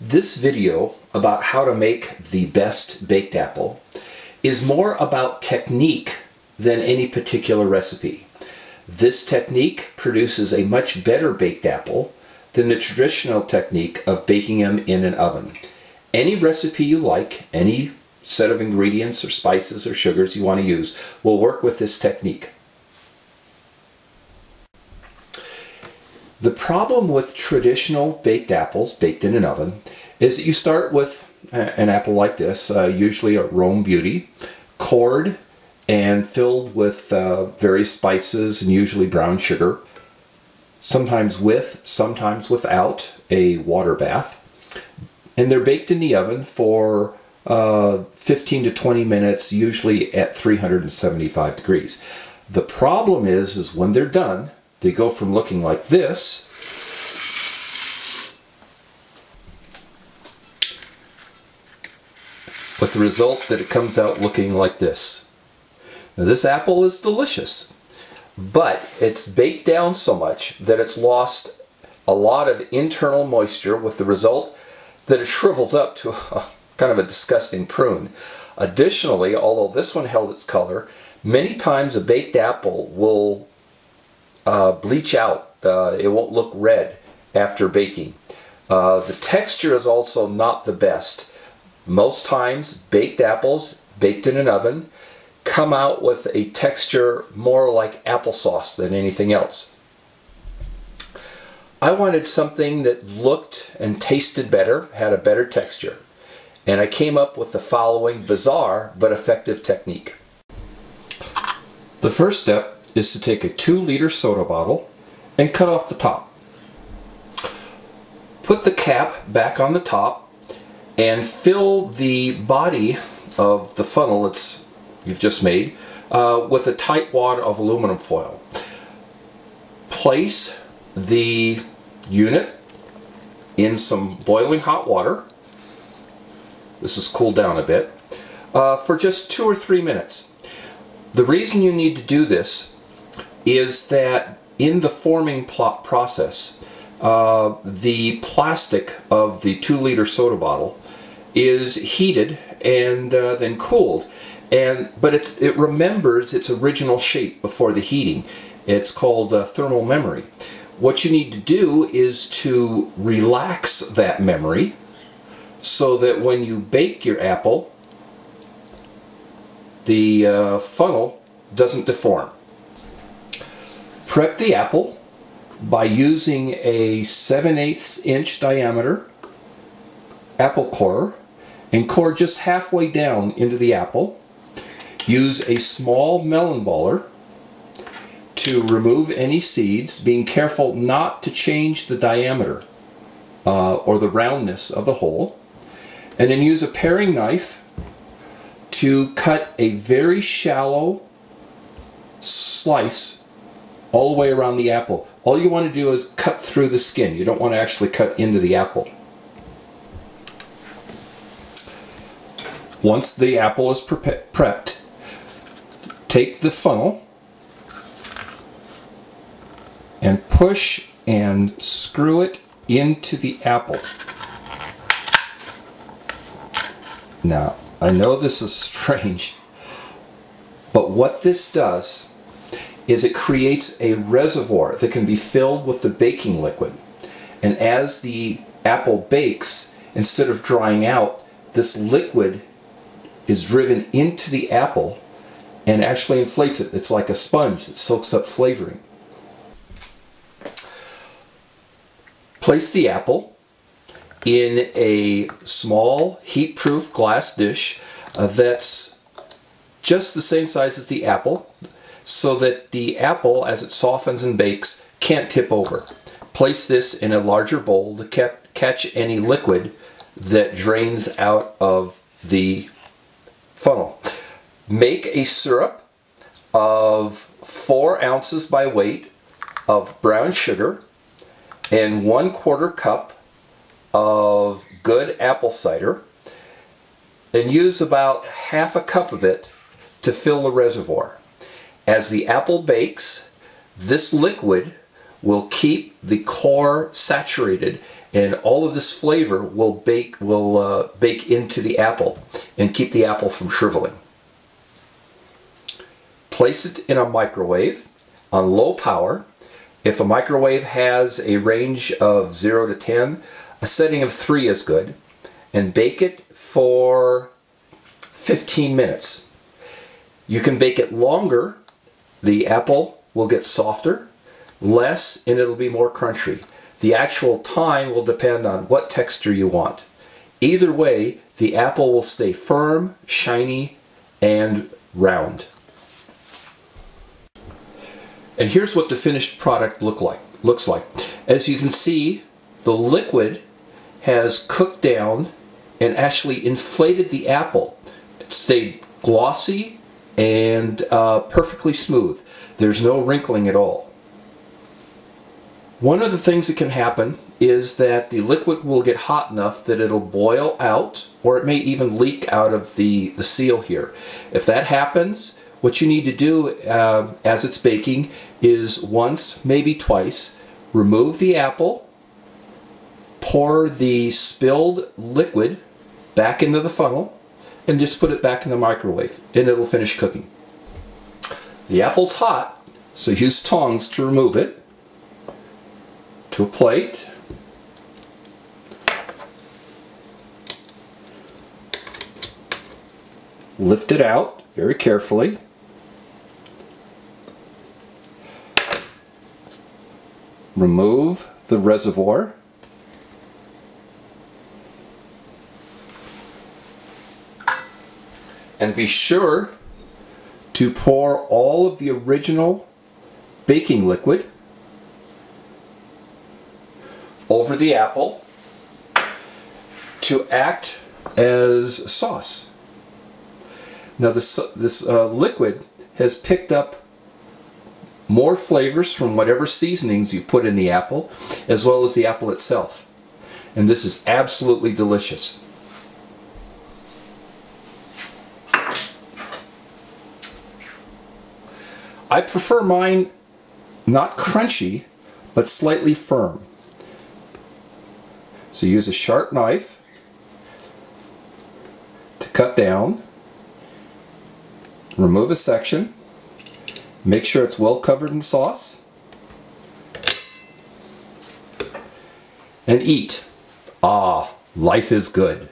This video about how to make the best baked apple is more about technique than any particular recipe. This technique produces a much better baked apple than the traditional technique of baking them in an oven. Any recipe you like, any set of ingredients or spices or sugars you want to use will work with this technique. The problem with traditional baked apples baked in an oven is that you start with an apple like this, usually a Rome Beauty, cored and filled with various spices and usually brown sugar, sometimes with, sometimes without a water bath. And they're baked in the oven for 15 to 20 minutes, usually at 375 degrees. The problem is when they're done, they go from looking like this with the result that it comes out looking like this. Now this apple is delicious, but it's baked down so much that it's lost a lot of internal moisture, with the result that it shrivels up to kind of a disgusting prune. Additionally, although this one held its color, many times a baked apple will bleach out. It won't look red after baking. The texture is also not the best. Most times baked apples baked in an oven come out with a texture more like applesauce than anything else. I wanted something that looked and tasted better, had a better texture, and I came up with the following bizarre but effective technique. The first step is to take a 2-liter soda bottle and cut off the top. Put the cap back on the top and fill the body of the funnel you've just made with a tight wad of aluminum foil. Place the unit in some boiling hot water. This is cooled down a bit for just 2 or 3 minutes. The reason you need to do this is that in the forming process, the plastic of the 2-liter soda bottle is heated and then cooled, but it remembers its original shape before the heating. It's called thermal memory. What you need to do is to relax that memory so that when you bake your apple, the funnel doesn't deform. Prep the apple by using a 7/8 inch diameter apple corer and core just halfway down into the apple. Use a small melon baller to remove any seeds, being careful not to change the diameter or the roundness of the hole. And then use a paring knife to cut a very shallow slice all the way around the apple. All you want to do is cut through the skin. You don't want to actually cut into the apple. Once the apple is prepped, take the funnel and push and screw it into the apple. Now, I know this is strange, but what this does is it creates a reservoir that can be filled with the baking liquid. And as the apple bakes, instead of drying out, this liquid is driven into the apple and actually inflates it. It's like a sponge that soaks up flavoring. Place the apple in a small heat-proof glass dish that's just the same size as the apple, so that the apple, as it softens and bakes, can't tip over. Place this in a larger bowl to catch any liquid that drains out of the funnel. Make a syrup of 4 ounces by weight of brown sugar and 1/4 cup of good apple cider, and use about half a cup of it to fill the reservoir. As the apple bakes, this liquid will keep the core saturated and all of this flavor will bake into the apple and keep the apple from shriveling. Place it in a microwave on low power. If a microwave has a range of 0 to 10, a setting of 3 is good, and bake it for 15 minutes. You can bake it longer. The apple will get softer, less, and it'll be more crunchy. The actual time will depend on what texture you want. Either way, the apple will stay firm, shiny, and round. And here's what the finished product looks like. As you can see, the liquid has cooked down and actually inflated the apple. It stayed glossy and perfectly smooth. There's no wrinkling at all. One of the things that can happen is that the liquid will get hot enough that it'll boil out, or it may even leak out of the seal here. If that happens, what you need to do as it's baking is once, maybe twice, remove the apple, pour the spilled liquid back into the funnel, and just put it back in the microwave, and it'll finish cooking. The apple's hot, so use tongs to remove it to a plate. Lift it out very carefully. Remove the reservoir. And be sure to pour all of the original baking liquid over the apple to act as sauce. Now this liquid has picked up more flavors from whatever seasonings you put in the apple, as well as the apple itself. And this is absolutely delicious. I prefer mine not crunchy, but slightly firm. So use a sharp knife to cut down, remove a section, make sure it's well covered in sauce, and eat. Ah, life is good.